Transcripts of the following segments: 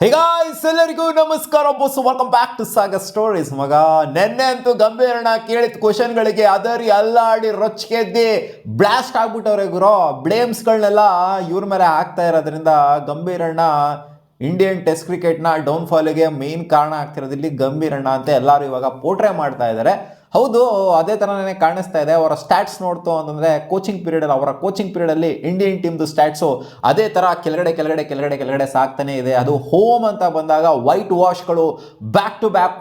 ಹೇ guys, ಎಲ್ಲರಿಗೂ ನಮಸ್ಕಾರ boss. Welcome back to saga stories. ಮಗ, ನೆನ್ನೆ ಅಂತೂ ಗಂಭೀರಣ್ಣ ಕೇಳಿದ ಕ್ವಶನ್ಗಳಿಗೆ ಅದರಿ ಅಲ್ಲಾಡಿ ರೊಚ್ಗೆದ್ದಿ ಬ್ಲಾಸ್ಟ್ ಆಗ್ಬಿಟ್ಟವ್ರೆ ಗುರು. ಬ್ಲೇಮ್ಸ್ಗಳನ್ನೆಲ್ಲ ಇವ್ರ ಮೇಲೆ ಹಾಕ್ತಾ ಇರೋದ್ರಿಂದ ಗಂಭೀರಣ್ಣ ಇಂಡಿಯನ್ ಟೆಸ್ಟ್ ಕ್ರಿಕೆಟ್ನ ಡೌನ್ಫಾಲಿಗೆ ಮೇನ್ ಕಾರಣ ಆಗ್ತಿರೋದು ಇಲ್ಲಿ ಗಂಭೀರಣ್ಣ ಅಂತ ಎಲ್ಲರೂ ಇವಾಗ ಪೋಟ್ರೆ ಮಾಡ್ತಾ ಇದ್ದಾರೆ. ಹೌದು, ಅದೇ ಥರನೇ ಕಾಣಿಸ್ತಾ ಇದೆ. ಅವರ ಸ್ಟ್ಯಾಟ್ಸ್ ನೋಡ್ತು ಅಂತಂದರೆ ಅವರ ಕೋಚಿಂಗ್ ಪೀರಿಯಡಲ್ಲಿ ಇಂಡಿಯನ್ ಟೀಮ್ದು ಸ್ಟ್ಯಾಟ್ಸು ಅದೇ ಥರ ಕೆಳಗಡೆ ಸಾಕ್ತಾನೆ ಇದೆ. ಅದು ಹೋಮ್ ಅಂತ ಬಂದಾಗ ವೈಟ್ ವಾಶ್ಗಳು, ಬ್ಯಾಕ್ ಟು ಬ್ಯಾಕ್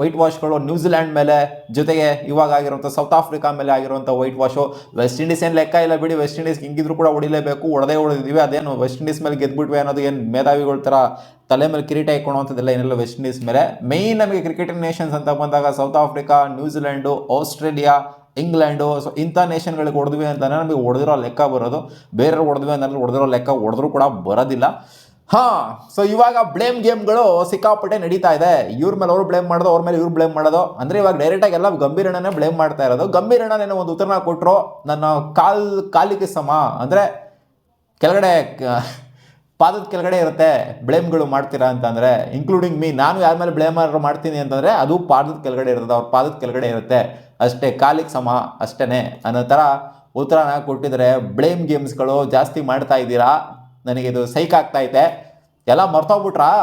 ವೈಟ್ ವಾಶ್ಗಳು ನ್ಯೂಜಿಲ್ಯಾಂಡ್ ಮೇಲೆ, ಜೊತೆಗೆ ಇವಾಗ ಆಗಿರುವಂಥ ಸೌತ್ ಆಫ್ರಿಕಾ ಮೇಲೆ ಆಗಿರುವಂಥ ವೈಟ್ ವಾಶು. ವೆಸ್ಟ್ ಇಂಡೀಸ್ ಏನು ಲೆಕ್ಕ ಇಲ್ಲ ಬಿಡಿ, ವೆಸ್ಟ್ ಇಂಡೀಸ್ ಹಿಂಗಿದ್ರು ಕೂಡ ಹೊಡಿಲೇಬೇಕು, ಹೊಡೆದಿದ್ದೀವಿ. ಅದೇನು ವೆಸ್ಟ್ ಇಂಡೀಸ್ ಮೇಲೆ ಗೆದ್ಬಿಟ್ವಿ ಅನ್ನೋದು ಏನು ಮೇಧಾವಿಗಳ ಥರ ತಲೆ ಮೇಲೆ ಕಿರೀಟ ಇಟ್ಕೊಳ್ಳುವಂಥದ್ದೆಲ್ಲ ಏನಿಲ್ಲ ವೆಸ್ಟ್ ಇಂಡೀಸ್ ಮೇಲೆ. ಮೇಯ್ನ್ ನಮಗೆ ಕ್ರಿಕೆಟಿಂಗ್ ನೇಷನ್ಸ್ ಅಂತ ಬಂದಾಗ south Africa, New Zealand, Australia, England, so ಇಂಥ ನೇಷನ್ಗಳಿಗೆ ಹೊಡೆದ್ವಿ ಅಂತಲೇ ನಮಗೆ ಹೊಡೆದಿರೋ ಲೆಕ್ಕ ಬರೋದು. ಬೇರೆ ಹೊಡೆದ್ವಿ ಅಂತಂದ್ರೆ ಹೊಡೆದಿರೋ ಲೆಕ್ಕ ಹೊಡೆದ್ರೂ ಕೂಡ ಬರೋದಿಲ್ಲ. ಸೊ ಇವಾಗ ಬ್ಲೇಮ್ ಗೇಮ್ಗಳು ಸಿಕ್ಕಾಪಟ್ಟೆ ನಡೀತಾ ಇದೆ. ಇವ್ರ ಮೇಲೆ ಅವರು ಬ್ಲೇಮ್ ಮಾಡೋದು, ಅವ್ರ ಮೇಲೆ ಇವ್ರು ಬ್ಲೇಮ್ ಮಾಡೋದು. ಅಂದರೆ ಇವಾಗ ಡೈರೆಕ್ಟಾಗಿ ಎಲ್ಲ ಗಂಭೀರಣ್ಣನೇ ಬ್ಲೇಮ್ ಮಾಡ್ತಾ ಇರೋದು. ಗಂಭೀರಣ್ಣನೇನೋ ಒಂದು ಉತ್ತರನ ಕೊಟ್ಟರು, ನನ್ನ ಕಾಲಿಗೆ ಸಮ ಅಂದರೆ ಕೆಳಗಡೆ ಪಾದದ ಕೆಳಗಡೆ ಇರುತ್ತೆ ಬ್ಲೇಮ್ಗಳು ಮಾಡ್ತೀರಾ ಅಂತಂದರೆ, ಇನ್ಕ್ಲೂಡಿಂಗ್ ಮೀ, ನಾನು ಯಾರ ಮೇಲೆ ಬ್ಲೇಮ್ ಮಾಡ್ತೀನಿ ಅಂತಂದರೆ ಅದು ಪಾದದ ಕೆಳಗಡೆ ಇರ್ತದೆ, ಅವ್ರ ಪಾದದ ಕೆಳಗಡೆ ಇರುತ್ತೆ ಅಷ್ಟೇ, ಕಾಲಿಗೆ ಸಮ ಅಷ್ಟೇ ಅನ್ನೋ ಥರ ಉತ್ತರನ ಕೊಟ್ಟಿದ್ದಾರೆ. ಬ್ಲೇಮ್ ಗೇಮ್ಸ್ಗಳು ಜಾಸ್ತಿ ಮಾಡ್ತಾ ಇದ್ದೀರಾ, ನನಗೆ ಇದು ಸೈಕ್ ಆಗ್ತಾಯಿದೆ. ಎಲ್ಲ ಮರ್ತೋಗ್ಬಿಟ್ರಾ?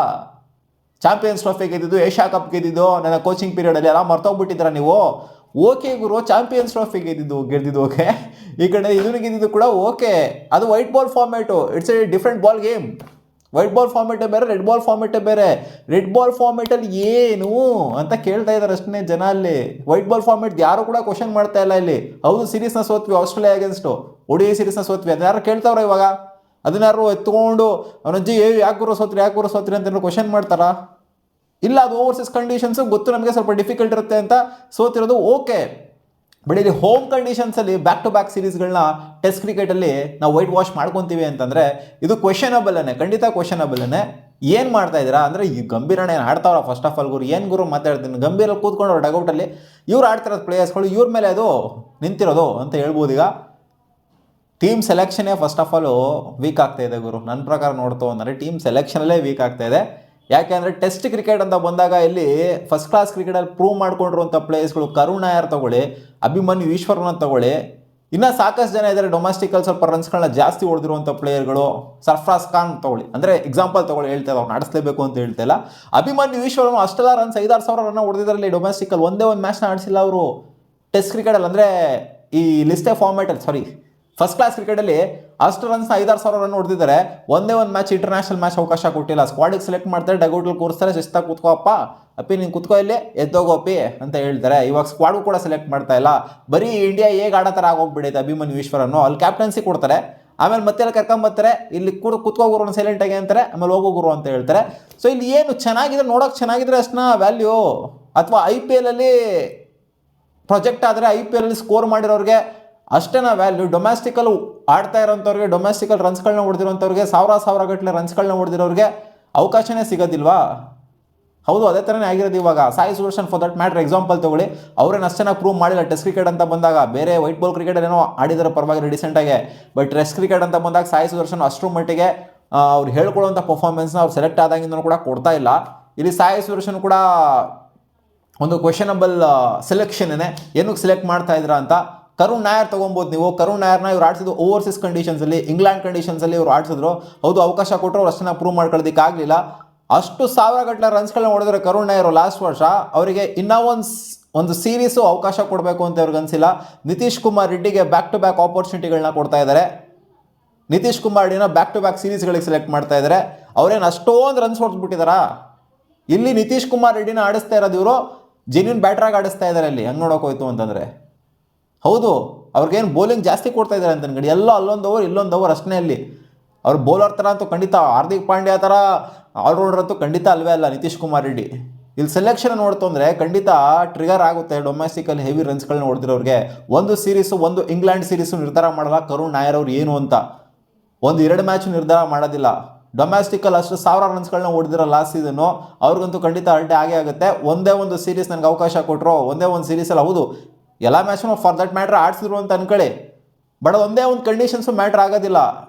ಚಾಂಪಿಯನ್ಸ್ ಟ್ರೋಫಿ ಗೆದ್ದಿದ್ದು, ಏಷ್ಯಾ ಕಪ್ ಗೆದ್ದಿದ್ದು ನನ್ನ ಕೋಚಿಂಗ್ ಪೀರಿಯಡಲ್ಲಿ ಎಲ್ಲ ಮರ್ತೋಗ್ಬಿಟ್ಟಿದ್ದೀರಾ ನೀವು? ಓಕೆ ಗುರು, ಚಾಂಪಿಯನ್ಸ್ ಟ್ರೋಫಿ ಗೆದ್ದಿದ್ದು ಓಕೆ, ಈ ಕಡೆ ಇದನ್ನು ಗೆದ್ದಿದ್ದು ಕೂಡ ಓಕೆ. ಅದು white ball format, it's a different ball game. White ball ಫಾರ್ಮೇಟೇ ಬೇರೆ, ರೆಡ್ ಬಾಲ್ ಫಾರ್ಮೇಟೇ ಬೇರೆ. ರೆಡ್ ಬಾಲ್ ಫಾರ್ಮೇಟಲ್ಲಿ ಏನು ಅಂತ ಕೇಳ್ತಾ ಇದ್ದಾರೆ ಅಷ್ಟೇ ಜನ. ಅಲ್ಲಿ ವೈಟ್ ಬಾಲ್ ಫಾರ್ಮೇಟ್ ಯಾರು ಕೂಡ ಕ್ವಶನ್ ಮಾಡ್ತಾ ಇಲ್ಲ ಇಲ್ಲಿ. ಹೌದು, ಸೀರೀಸ್ನ ಸೋತ್ವಿ ಆಸ್ಟ್ರೇಲಿಯಾ ಅಗೇನ್ಸ್ಟು, ODI ಸೀರೀಸ್ನ ಸೋತ್ವಿ, ಅದನ್ನ ಯಾರು ಕೇಳ್ತಾವ್ರೆ ಇವಾಗ? ಅದನ್ನಾರು ಎತ್ಕೊಂಡು ಅವನಜ್ಜಿ ಯಾಕೆ ಗುರು ಸೋತ್ರಿ ಅಂತ ಕ್ವಶನ್ ಮಾಡ್ತಾರಾ? ಇಲ್ಲ, ಅದು ಓವರ್ಸೀಸ್ ಕಂಡೀಷನ್ಸು ಗೊತ್ತು ನಮಗೆ, ಸ್ವಲ್ಪ ಡಿಫಿಕಲ್ಟ್ ಇರುತ್ತೆ ಅಂತ ಸೋತಿರೋದು ಓಕೆ. ಬಟ್ ಇಲ್ಲಿ ಹೋಮ್ ಕಂಡೀಷನ್ಸಲ್ಲಿ ಬ್ಯಾಕ್ ಟು ಬ್ಯಾಕ್ ಸೀರೀಸ್ಗಳನ್ನ ಟೆಸ್ಟ್ ಕ್ರಿಕೆಟಲ್ಲಿ ನಾವು ವೈಟ್ ವಾಶ್ ಮಾಡ್ಕೊತೀವಿ ಅಂತಂದರೆ ಇದು ಕ್ವೆಶನಬಲ್ಲೇ, ಖಂಡಿತ ಕ್ವೆಶನಬಲ್ಲೇ. ಏನು ಮಾಡ್ತಾ ಇದ್ದೀರಾ ಅಂದರೆ, ಈ ಗಂಭೀರಣ್ಣ ಏನು ಆಡ್ತಾವ್ರ? ಫಸ್ಟ್ ಆಫ್ ಆಲ್ ಗುರು ಮಾತಾಡ್ತೀನಿ, ಗಂಭೀರ ಕೂತ್ಕೊಂಡು ಅವ್ರು ಡಗೌಟಲ್ಲಿ ಇವ್ರು ಆಡ್ತಿರೋದು ಪ್ಲೇಯರ್ಸ್ಗಳು, ಇವ್ರ ಮೇಲೆ ಅದು ನಿಂತಿರೋದು ಅಂತ ಹೇಳ್ಬೋದು. ಈಗ ಟೀಮ್ ಸೆಲೆಕ್ಷನ್ನೇ ಫಸ್ಟ್ ಆಫ್ ಆಲು ವೀಕ್ ಆಗ್ತಾಯಿದೆ ಗುರು, ನನ್ನ ಪ್ರಕಾರ ನೋಡ್ತು ಅಂದರೆ ಟೀಮ್ ಸೆಲೆಕ್ಷನಲ್ಲೇ ವೀಕ್ ಆಗ್ತಾಯಿದೆ. ಯಾಕೆ ಅಂದರೆ ಟೆಸ್ಟ್ ಕ್ರಿಕೆಟ್ ಅಂತ ಬಂದಾಗ ಇಲ್ಲಿ ಫಸ್ಟ್ ಕ್ಲಾಸ್ ಕ್ರಿಕೆಟಲ್ಲಿ ಪ್ರೂವ್ ಮಾಡ್ಕೊಂಡಿರುವಂಥ ಪ್ಲೇಯರ್ಸ್ಗಳು, ಕರುಣ್ ನಾಯರ್ ತಗೊಳ್ಳಿ, ಅಭಿಮನ್ಯು ಈಶ್ವರನ್ ತಗೊಳ್ಳಿ, ಇನ್ನೂ ಸಾಕಷ್ಟು ಜನ ಇದ್ದಾರೆ ಡೊಮೆಸ್ಟಿಕಲ್ಲಿ ಸ್ವಲ್ಪ ರನ್ಸ್ಗಳನ್ನ ಜಾಸ್ತಿ ಹೊಡೆದಿರುವಂಥ ಪ್ಲೇಯರ್ಗಳು. ಸರ್ಫ್ರಾಜ್ ಖಾನ್ ತಗೊಳ್ಳಿ, ಅಂದರೆ ಎಕ್ಸಾಂಪಲ್ ತಗೊಳ್ಳಿ, ಹೇಳ್ತಾ ಅವ್ರು ಆಡಿಸ್ಲೇಬೇಕು ಅಂತ ಹೇಳ್ತಿಲ್ಲ. ಅಭಿಮನ್ಯು ಈಶ್ವರನ್ ಅಷ್ಟೆಲ್ಲ ರನ್ಸ್ 5,000-6,000 ರನ್ ಹೊಡೆದಿದ್ದಾರಲ್ಲಿ ಡೊಮೆಸ್ಟಿಕಲ್ಲಿ, ಒಂದೇ ಒಂದು ಮ್ಯಾಚ್ನ ಆಡಿಸಿಲ್ಲ ಅವರು ಟೆಸ್ಟ್ ಕ್ರಿಕೆಟಲ್ಲಿ. ಅಂದರೆ ಈ ಲಿಸ್ಟೇ ಫಾರ್ಮ್ಯಾಟಲ್ಲಿ ಫಸ್ಟ್ ಕ್ಲಾಸ್ ಕ್ರಿಕೆಟಲ್ಲಿ ಅಷ್ಟು ರನ್ಸ್ 5,000-6,000 ರನ್ ಹೊಡೆದಿದ್ದಾರೆ. ಒಂದೇ ಒಂದು ಮ್ಯಾಚ್ ಇಂಟರ್ನ್ಯಾಷನಲ್ ಮ್ಯಾಚ್ ಅವಕಾಶ ಕೊಟ್ಟಿಲ್ಲ. ಸ್ಕ್ವಾಡಿಗೆ ಸೆಲೆಕ್ಟ್ ಮಾಡ್ತಾರೆ, ಡಗೌಟಲ್ಲಿ ಕೂರಿಸ್ತಾರೆ, ಶಿಸ್ತಾಗಿ ಕೂತ್ಕೋಪ್ಪ ಅಪ್ಪಿ, ನೀನು ಕೂತ್ಕೋ ಇಲ್ಲಿ, ಎದ್ದೋಗೋಪಿ ಅಂತ ಹೇಳ್ತಾರೆ. ಇವಾಗ ಸ್ಕ್ವಾಡು ಕೂಡ ಸೆಲೆಕ್ಟ್ ಮಾಡ್ತಾ ಇಲ್ಲ. ಬರೀ ಇಂಡಿಯಾ ಹೇಗೆ ಆಡೋ ಥರ ಆಗೋಗ್ಬಿಡೈತೆ ಅಭಿಮನ್ಯು ಈಶ್ವರನ್ನು. ಅಲ್ಲಿ ಕ್ಯಾಪ್ಟನ್ಸಿ ಕೊಡ್ತಾರೆ, ಆಮೇಲೆ ಮತ್ತೆ ಕರ್ಕೊಂಬರ್ತಾರೆ, ಇಲ್ಲಿ ಕೂತ್ಕೋಗುರು ಸೈಲೆಂಟಾಗಿ ಅಂತಾರೆ, ಆಮೇಲೆ ಹೋಗೋಗುರು ಅಂತ ಹೇಳ್ತಾರೆ. ಸೊ ಇಲ್ಲಿ ಏನು ಚೆನ್ನಾಗಿದ್ರೆ, ನೋಡೋಕೆ ಚೆನ್ನಾಗಿದ್ರೆ ಅಷ್ಟನ್ನ ವ್ಯಾಲ್ಯೂ, ಅಥವಾ IPL ಅಲ್ಲಿ ಪ್ರೊಜೆಕ್ಟ್ ಆದರೆ IPL ಅಲ್ಲಿ ಸ್ಕೋರ್ ಮಾಡಿರೋರಿಗೆ ಅಷ್ಟೇನ ವ್ಯಾಲ್ಯೂ. ಡೊಮೆಸ್ಟಿಕಲ್ ಆಡ್ತಾ ಇರೋಂಥವ್ರಿಗೆ, ಡೊಮೆಸ್ಟಿಕಲ್ ರನ್ಸ್ಗಳನ್ನ ಹೊಡೆದಿರೋಂಥವ್ರಿಗೆ, ಸಾವಿರ ಗಟ್ಟಲೆ ರನ್ಸ್ಗಳನ್ನ ಹೊಡೆದಿರೋರಿಗೆ ಅವಕಾಶನೇ ಸಿಗೋದಿಲ್ವಾ? ಹೌದು, ಅದೇ ಥರನೇ ಆಗಿರೋದು ಇವಾಗ. Sai Sudarshan for that matter example ತಗೊಳ್ಳಿ, ಅವ್ರೇನು ಅಷ್ಟೇನ ಪ್ರೂವ್ ಮಾಡಿಲ್ಲ ಟೆಸ್ಟ್ ಕ್ರಿಕೆಟ್ ಅಂತ ಬಂದಾಗ. ಬೇರೆ ವೈಟ್ ಬಾಲ್ ಕ್ರಿಕೆಟ್ ಏನೋ ಆಡಿದಾರೆ ಪರವಾಗಿಲ್ಲ ಡಿಸೆಂಟಾಗೆ, ಬಟ್ ಟೆಸ್ಟ್ ಕ್ರಿಕೆಟ್ ಅಂತ ಬಂದಾಗ ಸಾಯಿ ಸುದರ್ಶನ್ ಅಷ್ಟರ ಮಟ್ಟಿಗೆ ಅವ್ರು ಹೇಳ್ಕೊಳ್ಳೋಂಥ ಪರ್ಫಾರ್ಮೆನ್ಸ್ನ ಅವ್ರು ಸೆಲೆಕ್ಟ್ ಆದಾಗಿಂದನೂ ಕೂಡ ಕೊಡ್ತಾ ಇಲ್ಲ. ಇಲ್ಲಿ ಸಾಯಿ ಸುದರ್ಶನ್ ಕೂಡ ಒಂದು ಕ್ವೆಶನಬಲ್ ಸೆಲೆಕ್ಷನ್ನೇ, ಏನಕ್ಕೆ ಸೆಲೆಕ್ಟ್ ಮಾಡ್ತಾ ಇದ್ದೀರಾ ಅಂತ. ಕರುಣ್ ನಾಯರ್ ತೊಗೊಬೋದು ನೀವು. ಕರುಣ್ ನಾಯರ್ನ ಇವ್ರು ಆಡಿಸಿದ್ದು ಓವರ್ಸೀಸ್ ಕಂಡೀಷನ್ಸಲ್ಲಿ, ಇಂಗ್ಲೆಂಡ್ ಕಂಡೀಷನ್ಸಲ್ಲಿ ಇವ್ರು ಆಡಿಸಿದ್ರು. ಹೌದು, ಅವಕಾಶ ಕೊಟ್ಟರು, ಅವ್ರು ಅಷ್ಟನ್ನ ಪ್ರೂವ್ ಮಾಡ್ಕೊಳ್ಳೋದಕ್ಕಾಗಲಿಲ್ಲ. ಅಷ್ಟು 1,000 ಗಟ್ಟಲೆ ರನ್ಸ್ಗಳನ್ನ ಹೊಡೆದ್ರೆ ಕರುಣ್ ನಾಯರ್ ಲಾಸ್ಟ್ ವರ್ಷ, ಅವರಿಗೆ ಇನ್ನೂ ಒಂದು ಸೀರೀಸು ಅವಕಾಶ ಕೊಡಬೇಕು ಅಂತ ಅವ್ರಿಗೆ ಅನಿಸಿಲ್ಲ. ನಿತೀಶ್ ಕುಮಾರ್ ರೆಡ್ಡಿಗೆ ಬ್ಯಾಕ್ ಟು ಬ್ಯಾಕ್ ಆಪರ್ಚುನಿಟಿಗಳನ್ನ ಕೊಡ್ತಾ ಇದ್ದಾರೆ. ನಿತೀಶ್ ಕುಮಾರ್ ರೆಡ್ಡಿನ ಬ್ಯಾಕ್ ಟು ಬ್ಯಾಕ್ ಸೀರೀಸ್ಗಳಿಗೆ ಸೆಲೆಕ್ಟ್ ಮಾಡ್ತಾ ಇದ್ದಾರೆ. ಅವ್ರೇನು ಅಷ್ಟೊಂದು ರನ್ಸ್ ಹೊಡೆದ್ಬಿಟ್ಟಿದ್ದಾರಾ? ಇಲ್ಲಿ ನಿತೀಶ್ ಕುಮಾರ್ ರೆಡ್ಡಿನ ಆಡಿಸ್ತಾ ಇರೋದು ಇವರು ಜೆನ್ಯೂನ್ ಬ್ಯಾಟ್ರಾಗಿ ಆಡಿಸ್ತಾ ಇದ್ದಾರೆ. ಅಲ್ಲಿ ಹಂಗೆ ನೋಡೋಕೆ ಹೋಯ್ತು ಅಂತಂದರೆ ಹೌದು, ಅವ್ರಿಗೇನು ಬೌಲಿಂಗ್ ಜಾಸ್ತಿ ಕೊಡ್ತಾ ಇದ್ದಾರೆ ಅಂತ ಅನ್ಕಂಡು, ಎಲ್ಲ ಅಲ್ಲೊಂದು ಓವರ್ ಇಲ್ಲೊಂದು ಓವರ್ ಅಷ್ಟೇ. ಅಲ್ಲಿ ಅವ್ರು ಬೌಲರ್ ಥರ ಅಂತೂ ಖಂಡಿತ, ಹಾರ್ದಿಕ್ ಪಾಂಡ್ಯ ಥರ ಆಲ್ರೌಂಡರ್ ಅಂತೂ ಖಂಡಿತ ಅಲ್ವೇ ಅಲ್ಲ ನಿತೀಶ್ ಕುಮಾರ್ ರೆಡ್ಡಿ. ಇಲ್ಲಿ ಸೆಲೆಕ್ಷನ್ ನೋಡ್ತು ಅಂದರೆ ಖಂಡಿತ ಟ್ರಿಗರ್ ಆಗುತ್ತೆ ಡೊಮೆಸ್ಟಿಕಲ್ಲಿ ಹೆವಿ ರನ್ಸ್ಗಳನ್ನ ಹೊಡೆದಿರೋರಿಗೆ. ಒಂದು ಸೀರೀಸು, ಒಂದು ಇಂಗ್ಲೆಂಡ್ ಸೀರೀಸು ನಿರ್ಧಾರ ಮಾಡಲ್ಲ ಕರುಣ್ ನಾಯರ್ ಅವ್ರು ಏನು ಅಂತ. 1-2 ಮ್ಯಾಚ್ ನಿರ್ಧಾರ ಮಾಡೋದಿಲ್ಲ. ಡೊಮೆಸ್ಟಿಕಲ್ಲಿ ಅಷ್ಟು 1,000 ರನ್ಸ್ಗಳನ್ನ ಹೊಡೆದಿರೋ ಲಾಸ್ಟ್ ಸೀಸನ್ನು, ಅವ್ರಿಗಂತೂ ಖಂಡಿತ ಅಲ್ಟೆ ಆಗೇ ಆಗುತ್ತೆ. ಒಂದೇ ಒಂದು ಸೀರೀಸ್ ನನಗೆ ಅವಕಾಶ ಕೊಟ್ಟರು, ಒಂದೇ ಒಂದು ಸೀರೀಸಲ್ಲಿ, ಹೌದು ಎಲ್ಲ ಮ್ಯಾಚ್ನು ಫಾರ್ ದಟ್ ಮ್ಯಾಟ್ರ್ ಆಡಿಸಿದ್ರು ಅಂತ ಅನ್ಕೊಳ್ಳಿ, ಬಟ್ ಒಂದೇ ಒಂದು ಕಂಡೀಷನ್ಸು ಮ್ಯಾಟ್ರ್ ಆಗೋದಿಲ್ಲ.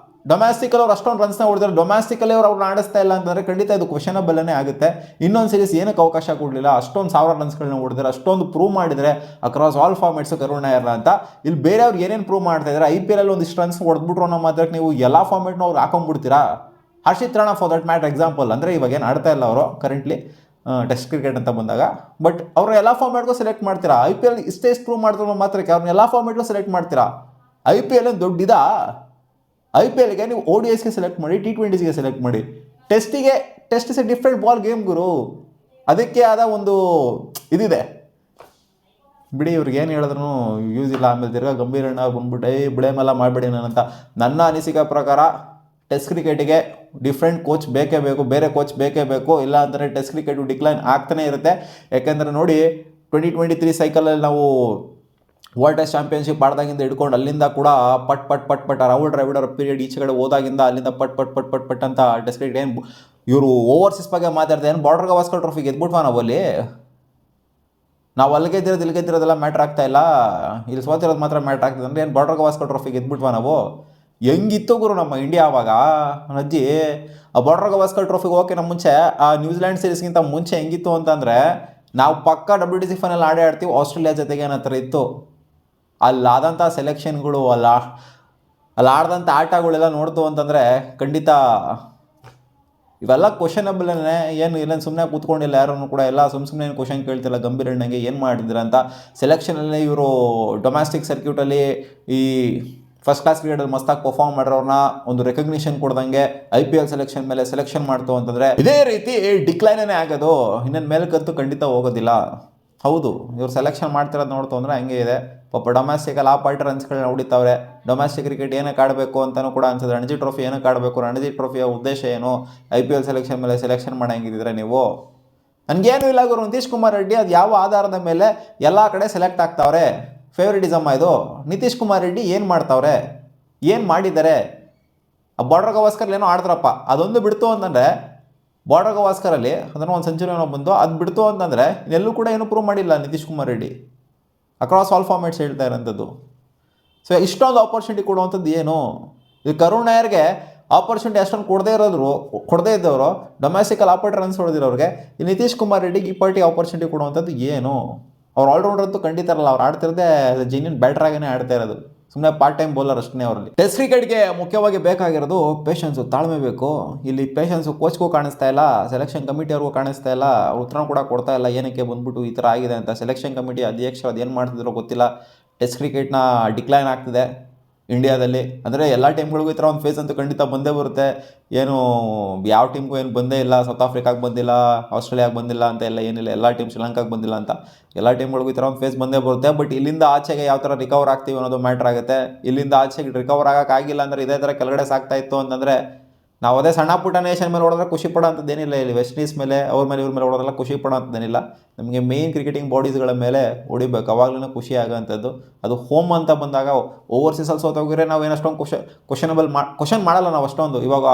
ಡೊಮ್ಯಾಸ್ಟಿಕಲ್ಲಿ ಅವ್ರು ಅಷ್ಟೊಂದು ರನ್ಸ್ನ ಹೊಡೆದ್ರೆ ಡೊಮ್ಯಾಸ್ಟಿಕಲ್ಲಿ ಅವ್ರನ್ನ ಆಡಿಸ್ತಾ ಇಲ್ಲ ಅಂತಂದರೆ ಖಂಡಿತ ಇದು ಕ್ವಶನಬಲ್ಲೇ ಆಗುತ್ತೆ. ಇನ್ನೊಂದು ಸೀರೀಸ್ ಏನಕ್ಕೆ ಅವಕಾಶ ಕೊಡಲಿಲ್ಲ, ಅಷ್ಟೊಂದು 1000 ರನ್ಸ್ಗಳನ್ನ ಹೊಡೆದ್ರೆ, ಅಷ್ಟೊಂದು ಪ್ರೂವ್ ಮಾಡಿದರೆ ಅಕ್ರಾಸ್ ಆಲ್ ಫಾರ್ಮೆಟ್ಸು ಕರುಣ್ ನಾಯರ್ ಅಂತ. ಇಲ್ಲಿ ಬೇರೆಯವ್ರು ಏನೇನು ಪ್ರೂವ್ ಮಾಡ್ತಾ ಇದ್ದಾರೆ, IPL ಒಂದಿಷ್ಟು ರನ್ಸ್ ಹೊಡೆದ್ಬಿಟ್ರು ಅನ್ನೋ ಮಾತ್ರಕ್ಕೆ ನೀವು ಎಲ್ಲ ಫಾರ್ಮೆಟ್ನ ಅವ್ರು ಹಾಕೊಂಡ್ಬಿಡ್ತೀರಾ. Harshit Rana for that matter example, ಅಂದರೆ ಇವಾಗ ಏನು ಆಡ್ತಾ ಇಲ್ಲ ಅವರು ಕರೆಂಟ್ಲಿ ಟೆಸ್ಟ್ ಕ್ರಿಕೆಟ್ ಅಂತ ಬಂದಾಗ, ಬಟ್ ಅವ್ರ ಎಲ್ಲ ಫಾರ್ಮೆಟ್ಗೂ ಸೆಲೆಕ್ಟ್ ಮಾಡ್ತೀರಾ. IPL ಇಷ್ಟೇ ಪ್ರೂವ್ ಮಾಡ್ತಾರೆ ಮಾತ್ರಕ್ಕೆ ಅವ್ರನ್ನ ಎಲ್ಲ ಫಾರ್ಮೆಟ್ಗೂ ಸೆಲೆಕ್ಟ್ ಮಾಡ್ತೀರಾ. IPL ದೊಡ್ಡಿದಾ? IPLಗೆ ನೀವು ODIಸ್ಗೆ ಸೆಲೆಕ್ಟ್ ಮಾಡಿ, T20ಸ್ಗೆ ಸೆಲೆಕ್ಟ್ ಮಾಡಿ. Test is a different ball game ಗುರು, ಅದಕ್ಕೆ ಆದ ಒಂದು ಇದಿದೆ. ಬಿಡಿ, ಇವ್ರಿಗೆ ಏನು ಹೇಳಿದ್ರು ಯೂಸ್ ಇಲ್ಲ. ಆಮೇಲೆ ತಿರ್ಗಾ ಗಂಭೀರಣ್ಣ ಬಂದ್ಬಿಟ್ಟು ಬ್ಲೇಮ್ ಎಲ್ಲ ಮಾಡಬೇಡಿ ಅಂತ. ನನ್ನ ಅನಿಸಿಕೆ ಪ್ರಕಾರ ಟೆಸ್ಟ್ ಕ್ರಿಕೆಟಿಗೆ ಡಿಫ್ರೆಂಟ್ ಕೋಚ್ ಬೇಕೇ ಬೇಕು, ಬೇರೆ ಕೋಚ್ ಬೇಕೇ ಬೇಕು. ಇಲ್ಲ ಅಂದರೆ ಟೆಸ್ಟ್ ಕ್ರಿಕೆಟು ಡಿಕ್ಲೈನ್ ಆಗ್ತಾನೆ ಇರುತ್ತೆ. ಯಾಕೆಂದರೆ ನೋಡಿ 2023 ಸೈಕಲಲ್ಲಿ ನಾವು ವರ್ಲ್ಡ್ ಟೆಸ್ಟ್ ಚಾಂಪಿಯನ್ಶಿಪ್ ಆಡ್ದಾಗಿಂದ ಹಿಡ್ಕೊಂಡು ಅಲ್ಲಿಂದ ಕೂಡ ಪಟ್ ರಾಹುಲ್ ದ್ರಾವಿಡ್ ಅವರ ಪೀರಿಯಡ್ ಈಚೆಗಡೆ ಹೋದಾಗಿಂದ ಅಲ್ಲಿಂದ ಪಟ್ ಅಂತ ಟೆಸ್ಟ್ ಕ್ರಿಕೆಟ್ ಏನು ಇವರು ಓವರ್ಸೀಸ್ ಬಗ್ಗೆ ಮಾತಾಡ್ತಾರೆ. ಏನು ಬಾರ್ಡರ್ ಗವಾಸ್ಕರ್ ಟ್ರೋಫಿ ಗೆದ್ಬಿಟ್ವಾ ನಾವು ಅಲ್ಲಿ? ನಾವು ಅಲ್ಲಿಗೆ ಇಲ್ಲಿಗೆದ್ದಿರೋದೆಲ್ಲ ಮ್ಯಾಟ್ರ್ ಆಗ್ತಾ ಇಲ್ಲ, ಇಲ್ಲಿ ಸೋತಿರೋದು ಮಾತ್ರ ಮ್ಯಾಟ್ರ್ ಆಗ್ತದೆ. ಅಂದರೆ ಏನು ಬಾರ್ಡರ್ ಗವಾಸ್ಕರ್ ಟ್ರೋಫಿ ಗೆದ್ಬಿಟ್ವಾ ನಾವು? ಹೆಂಗಿತ್ತು ಗುರು ನಮ್ಮ ಇಂಡಿಯಾ ಆವಾಗ ಅಜ್ಜಿ? ಆ ಬಾರ್ಡರ್ ಗವಾಸ್ಕರ್ ಟ್ರೋಫಿಗೆ ಓಕೆ, ನಮ್ಮ ಮುಂಚೆ ಆ ನ್ಯೂಜಿಲ್ಯಾಂಡ್ ಸೀರೀಸ್ಗಿಂತ ಮುಂಚೆ ಹೆಂಗಿತ್ತು ಅಂತಂದರೆ, ನಾವು ಪಕ್ಕ WTC ಫೈನಲ್ ಆಡ್ತೀವಿ ಆಸ್ಟ್ರೇಲಿಯಾ ಜೊತೆಗೆ ಅನ್ನೋ ಥರ ಇತ್ತು. ಅಲ್ಲಾದಂಥ ಸೆಲೆಕ್ಷನ್ಗಳು, ಅಲ್ಲಿ ಆಡ್ದಂಥ ಆಟಗಳೆಲ್ಲ ನೋಡ್ತು ಅಂತಂದರೆ ಖಂಡಿತ ಇವೆಲ್ಲ ಕ್ವಶನಬಲ್ನೇ. ಏನು ಇಲ್ಲ ಸುಮ್ಮನೆ ಕೂತ್ಕೊಂಡಿಲ್ಲ ಯಾರನ್ನು ಕೂಡ, ಎಲ್ಲ ಸುಮ್ಮನೆ ಕ್ವಶನ್ ಕೇಳ್ತಿಲ್ಲ ಗಂಭೀರಣ್ಣಗೆ ಏನು ಮಾಡಿದ್ರೆ ಅಂತ. ಸೆಲೆಕ್ಷನಲ್ಲಿ ಇವರು ಡೊಮ್ಯಾಸ್ಟಿಕ್ ಸರ್ಕ್ಯೂಟಲ್ಲಿ ಈ ಫಸ್ಟ್ ಕ್ಲಾಸ್ ಕ್ರಿಕೆಟಲ್ಲಿ ಮಸ್ತಾಗಿ ಪರ್ಫಾರ್ಮ್ ಮಾಡಿರೋರನ್ನ ಒಂದು ರೆಕಗ್ನಿಷನ್ ಕೊಡ್ದಂಗೆ IPL ಸೆಲೆಕ್ಷನ್ ಮೇಲೆ ಸೆಲೆಕ್ಷನ್ ಮಾಡ್ತು ಅಂತಂದರೆ ಇದೇ ರೀತಿ ಡಿಕ್ಲೈನೇ ಆಗೋದು. ಇನ್ನೊಂದು ಮೇಲಕ್ಕಂತೂ ಖಂಡಿತ ಹೋಗೋದಿಲ್ಲ. ಹೌದು, ಇವ್ರು ಸೆಲೆಕ್ಷನ್ ಮಾಡ್ತಿರೋದು ನೋಡ್ತು ಅಂದರೆ ಹಂಗೆ ಇದೆ. ಪಾಪ ಡೊಮ್ಯಾಸ್ಟಿಕಲ್ಲಿ ಆ ಪಾರ್ಟಿ ರನ್ಸ್ಗಳನ್ನ ಹೊಡಿತಾವ್ರೆ. ಡೊಮ್ಯಾಸ್ಟಿಕ್ ಕ್ರಿಕೆಟ್ ಏನಕ್ಕೆ ಆಡಬೇಕು ಅಂತಲೂ ಕೂಡ ಅನ್ಸುತ್ತೆ. ರಣಜಿ ಟ್ರೋಫಿ ಏನಕ್ಕೆ ಆಡಬೇಕು, ರಣಜಿ ಟ್ರೋಫಿಯ ಉದ್ದೇಶ ಏನು, IPL ಸೆಲೆಕ್ಷನ್ ಮೇಲೆ ಸೆಲೆಕ್ಷನ್ ಮಾಡಂಗಿದ್ರೆ ನೀವು? ನನಗೇನು ಇಲ್ಲ ಗುರು, ನಿತೀಶ್ ಕುಮಾರ್ ರೆಡ್ಡಿ ಅದು ಯಾವ ಆಧಾರದ ಮೇಲೆ ಎಲ್ಲ ಕಡೆ ಸೆಲೆಕ್ಟ್ ಆಗ್ತಾವ್ರೆ? ಫೇವರಿಟಿಸಮ್ ಇದು. ನಿತೀಶ್ ಕುಮಾರ್ ರೆಡ್ಡಿ ಏನು ಮಾಡ್ತಾವ್ರೆ, ಏನು ಮಾಡಿದ್ದಾರೆ? ಆ ಬಾರ್ಡರ್ ಗವಾಸ್ಕರ್ ಏನೋ ಆಡಿದ್ರಪ್ಪ, ಅದೊಂದು ಬಿಡ್ತು ಅಂತಂದರೆ ಬಾರ್ಡರ್ ಗವಾಸ್ಕರಲ್ಲಿ ಅದನ್ನು ಒಂದು ಸೆಂಚುರಿ ಏನೋ ಬಂದು ಅದು ಬಿಡ್ತು ಅಂತಂದರೆ ಎಲ್ಲೂ ಕೂಡ ಏನೂ ಪ್ರೂವ್ ಮಾಡಿಲ್ಲ Nitish Kumar Reddy. Across all formats ಹೇಳ್ತಾ ಇರೋಂಥದ್ದು. ಸೊ ಇಷ್ಟೊಂದು ಆಪರ್ಚುನಿಟಿ ಕೊಡುವಂಥದ್ದು ಏನು? ಇದು ಕರುಣ್ ನಾಯರ್ಗೆ ಆಪರ್ಚುನಿಟಿ ಅಷ್ಟೊಂದು ಕೊಡದೇ ಇದ್ದವರು, ಡೊಮ್ಯಾಸ್ಟಿಕಲ್ಲಿ ಆಪರ್ಚುನಿಟಿ ರನ್ಸ್ ಹೊಡೆದಿರೋರಿಗೆ, ಈ ನಿತೀಶ್ ಕುಮಾರ್ ರೆಡ್ಡಿಗೆ ಈ ಪಾರ್ಟಿ ಆಪರ್ಚುನಿಟಿ ಕೊಡುವಂಥದ್ದು ಏನು? ಅವ್ರು ಆಲ್ರೌಂಡರ್ ಅಂತೂ ಖಂಡಿತ ಇರಲ್ಲ. ಅವ್ರು ಆಡ್ತಿರೋದೇ ಜೆನ್ಯೂನ್ ಬ್ಯಾಟ್ರಾಗೇ ಆಡ್ತಾ ಇರೋದು, ಸುಮ್ಮನೆ ಪಾರ್ಟ್ ಟೈಮ್ ಬೌಲರ್ ಅಷ್ಟೇ ಅವರಲ್ಲಿ. ಟೆಸ್ಟ್ ಕ್ರಿಕೆಟ್ಗೆ ಮುಖ್ಯವಾಗಿ ಬೇಕಾಗಿರೋದು ಪೇಷನ್ಸು, ತಾಳ್ಮೆ ಬೇಕು. ಇಲ್ಲಿ ಪೇಷನ್ಸು ಕೋಚ್ಗೂ ಕಾಣಿಸ್ತಾ ಇಲ್ಲ, ಸೆಲೆಕ್ಷನ್ ಕಮಿಟಿ ಅವ್ರಿಗೂ ಕಾಣಿಸ್ತಾ ಇಲ್ಲ. ಅವ್ರು ಉತ್ತರ ಕೂಡ ಕೊಡ್ತಾ ಇಲ್ಲ ಏನಕ್ಕೆ ಬಂದ್ಬಿಟ್ಟು ಈ ಥರ ಆಗಿದೆ ಅಂತ. ಸೆಲೆಕ್ಷನ್ ಕಮಿಟಿ ಅಧ್ಯಕ್ಷರು ಅದೇನು ಮಾಡ್ತಿದ್ರೋ ಗೊತ್ತಿಲ್ಲ. ಟೆಸ್ಟ್ ಕ್ರಿಕೆಟ್ನ ಡಿಕ್ಲೈನ್ ಆಗ್ತಿದೆ ಇಂಡಿಯಾದಲ್ಲಿ. ಅಂದರೆ ಎಲ್ಲ ಟೀಮ್ಗಳಿಗೂ ಈ ಥರ ಒಂದು ಫೇಸ್ ಅಂತೂ ಖಂಡಿತ ಬಂದೇ ಬರುತ್ತೆ. ಏನು ಯಾವ ಟೀಮ್ಗೂ ಏನು ಬಂದೇ ಇಲ್ಲ, ಸೌತ್ ಆಫ್ರಿಕಾಗೆ ಬಂದಿಲ್ಲ, ಆಸ್ಟ್ರೇಲಿಯಾಗೆ ಬಂದಿಲ್ಲ ಅಂತ ಎಲ್ಲ ಏನಿಲ್ಲ, ಎಲ್ಲ ಟೀಮ್ ಶ್ರೀಲಂಕಾಗೆ ಬಂದಿಲ್ಲ ಅಂತ, ಎಲ್ಲ ಟೀಮ್ಗಳಿಗೂ ಈ ಥರ ಒಂದು ಫೇಸ್ ಬಂದೇ ಬರುತ್ತೆ. ಬಟ್ ಇಲ್ಲಿಂದ ಆಚೆಗೆ ಯಾವ ಥರ ರಿಕವರ್ ಆಗ್ತೀವಿ ಅನ್ನೋದು ಮ್ಯಾಟ್ರ್ ಆಗುತ್ತೆ. ಇಲ್ಲಿಂದ ಆಚೆಗೆ ರಿಕವರ್ ಆಗೋಕ್ಕಾಗಿಲ್ಲ ಅಂದರೆ ಇದೇ ಥರ ಕೆಳಗಡೆ ಸಾಕ್ತಾ ಇತ್ತು ಅಂತಂದರೆ ನಾವು ಅದೇ ಸಣ್ಣ ಪುಟ್ಟ ನೇಷನ್ ಮೇಲೆ ಹೊಡೆದ್ರೆ ಖುಷಿ ಪಡೋ ಅಂಥದ್ದೇನಿಲ್ಲ. ಇಲ್ಲಿ ವೆಸ್ಟ್ ಇಂಡೀಸ್ ಮೇಲೆ ಅವ್ರ ಮೇಲೆ ಇವ್ರ ಮೇಲೆ ಹೊಡೆದ್ರೆಲ್ಲ ಖುಷಿ ಪಡೋ ಅಂಥದ್ದೇನಿಲ್ಲ. ನಮಗೆ ಮೇಯ್ನ್ ಕ್ರಿಕೆಟಿಂಗ್ ಬಾಡೀಸ್ಗಳ ಮೇಲೆ ಹೊಡಿಬೇಕು, ಅವಾಗಲೂ ಖುಷಿ ಆಗೋಂಥದ್ದು. ಅದು ಹೋಮ್ ಅಂತ ಬಂದಾಗ ಓವರ್ಸೀಸಲ್ಲಿ ಸೋತೋಗಿದ್ರೆ ನಾವು ಏನಷ್ಟೊಂದು ಕ್ವಶನ್ ಮಾಡಲ್ಲ ನಾವು ಅಷ್ಟೊಂದು. ಇವಾಗ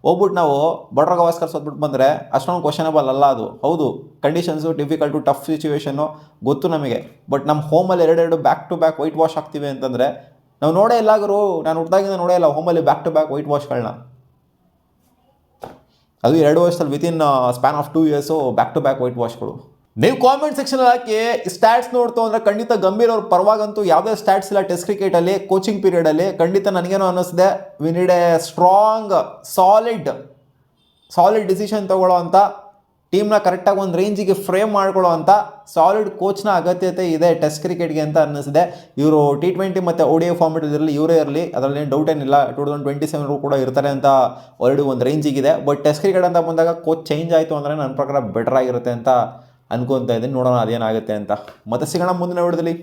ಹೋಗ್ಬಿಟ್ಟು ನಾವು ಬಾರ್ಡರ್ ಗವಾಸ್ಕರ್ ಸೋತ್ಬಿಟ್ಟು ಬಂದರೆ ಅಷ್ಟೊಂದು ಕ್ವಶನಬಲ್ ಅಲ್ಲ ಅದು. ಹೌದು, ಕಂಡೀಷನ್ಸು ಡಿಫಿಕಲ್ಟು, ಟಫ್ ಸಿಚುವೇಷನ್ನು ಗೊತ್ತು ನಮಗೆ. ಬಟ್ ನಮ್ಮ ಹೋಮಲ್ಲಿ ಎರಡೆರಡು back to back whitewash ಆಗ್ತೀವಿ ಅಂತಂದರೆ ನಾವು ನೋಡೇ ಇಲ್ಲ ಗುರು. ನಾನು ಹುಟ್ಟಿದಾಗಿಂದ ನೋಡೇ ಇಲ್ಲ ಹೋಮಲ್ಲಿ ಬ್ಯಾಕ್ ಟು ಬ್ಯಾಕ್ ವೈಟ್ ವಾಶ್ಗಳನ್ನ. ಅದು 2 ವರ್ಷದಲ್ಲಿ within span of 2 years back to back white ವಾಶ್ಗಳು. ನೀವು ಕಾಮೆಂಟ್ ಸೆಕ್ಷನಲ್ಲಿ ಹಾಕಿ ಸ್ಟ್ಯಾಟ್ಸ್ ನೋಡ್ತು ಅಂದರೆ ಖಂಡಿತ ಗಂಭೀರ್ ಅವ್ರ ಪರವಾಗಂತೂ ಯಾವುದೇ ಸ್ಟ್ಯಾಟ್ಸ್ ಇಲ್ಲ ಟೆಸ್ಟ್ ಕ್ರಿಕೆಟಲ್ಲಿ. ಕೋಚಿಂಗ್ ಪೀರಿಯಡಲ್ಲಿ ಖಂಡಿತ ನನಗೇನೋ ಅನ್ನಿಸ್ದೆ, we need a strong solid decision ತೊಗೊಳ್ಳೋ ಅಂತ, ಟೀಮ್ನ ಕರೆಕ್ಟಾಗಿ ಒಂದು ರೇಂಜಿಗೆ ಫ್ರೇಮ್ ಮಾಡ್ಕೊಳ್ಳೋ ಅಂತ ಸಾಲಿಡ್ ಕೋಚ್ನ ಅಗತ್ಯತೆ ಇದೆ ಟೆಸ್ಟ್ ಕ್ರಿಕೆಟ್ಗೆ ಅಂತ ಅನ್ನಿಸಿದೆ. ಇವರು T20 ಮತ್ತು ODI ಫಾರ್ಮೆಟ್ ಇದರಲ್ಲಿ ಇವರೇ ಇರಲಿ, ಅದರಲ್ಲಿ ಡೌಟ್ ಏನಿಲ್ಲ. 2027 ಕೂಡ ಇರ್ತಾರೆ ಅಂತ ಆಲ್ರೆಡಿ ಒಂದು ರೇಂಜಿಗಿದೆ. ಬಟ್ ಟೆಸ್ಟ್ ಕ್ರಿಕೆಟ್ ಅಂತ ಬಂದಾಗ ಕೋಚ್ ಚೇಂಜ್ ಆಯಿತು ಅಂದರೆ ನನ್ನ ಪ್ರಕಾರ ಬೆಟರ್ ಆಗಿರುತ್ತೆ ಅಂತ ಅನ್ಕೊತಾ ಇದ್ದೀನಿ. ನೋಡೋಣ ಅದೇನಾಗುತ್ತೆ ಅಂತ. ಮತ್ತೆ ಸಿಗೋಣ ಮುಂದಿನ ವಿಡಿಯೋದಲ್ಲಿ.